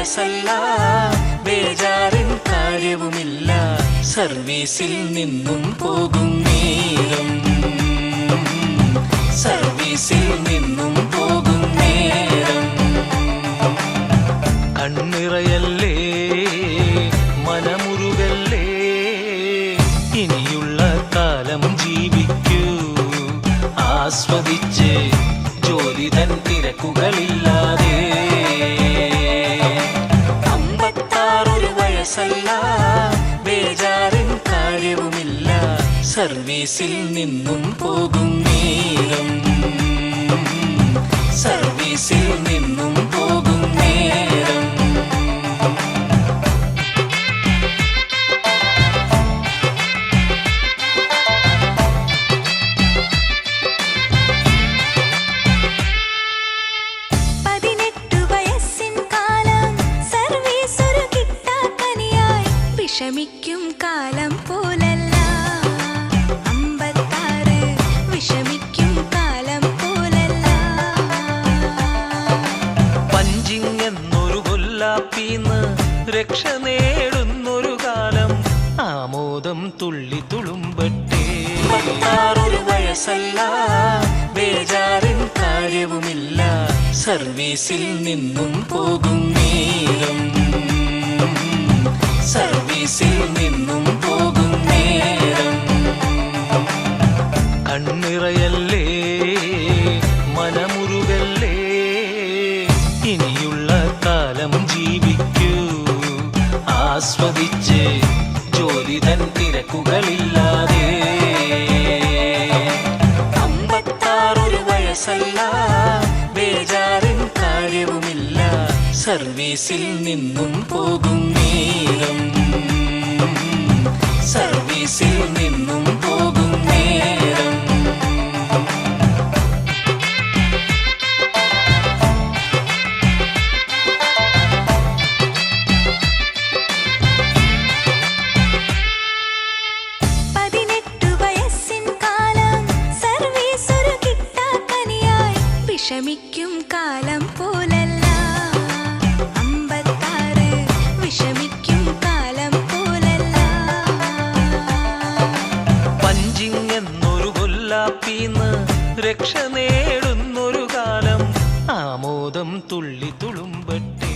വയസ്സല്ല, ബേജാറിൻ കാര്യവുമില്ല, സർവീസിൽ നിന്നും പോകും നേരം, സർവീസിൽ നിന്നും പോകും നേരം. കണ്ണിറയല്ലേ മനമുരുകല്ലേ, ഇനിയുള്ള കാലം ജീവിക്കൂ ആസ്വദിച്ച്, ജോലി തൻ തിരക്കുകളില്ലാതെ. 56 വയസ്സല്ല, ബേജാറിൻ കാര്യവുമില്ല, സർവീസിൽ നിന്നും പോകും നേരം, സർവീസിൽ നിന്നും പോകും നേരം. വിഷമിക്കും കാലം പോലല്ല 56, വിഷമിക്കും കാലം പോലല്ല. പഞ്ചിങ് എന്നൊരു കൊല്ലാപ്പീന്ന് രക്ഷ നേടുന്നൊരു കാലം, ആമോദം തുള്ളി തുളുമ്പട്ടെ. 56 വയസ്സല്ല, ബേജാറിൻ കാര്യവുമില്ല, സർവീസിൽ നിന്നും പോകും നേരം, സർവീസിൽ നിന്നും പോകും നേരം. കണ്ണിറയല്ലേ മനമുരുകല്ലേ, ഇനിയുള്ള കാലം ജീവിക്കൂ ആസ്വദിച്ച്, ജോലി തൻ തിരക്കുകളില്ലാതെ. 56 വയസ്സല്ല, ബേജാറിൻ കാര്യവുമില്ല, സർവീസിൽ നിന്നും പോകും നേരം, സർവീസിൽ നിന്നും പോകും നേരം. വിഷമിക്കും കാലം പോലല്ല 56, വിഷമിക്കും കാലം പോലല്ല. പഞ്ചിങ് എന്നൊരു കൊല്ലാപ്പീന്ന് രക്ഷ നേടുന്നൊരു കാലം, ആമോദം തുള്ളി തുളുമ്പട്ടെ.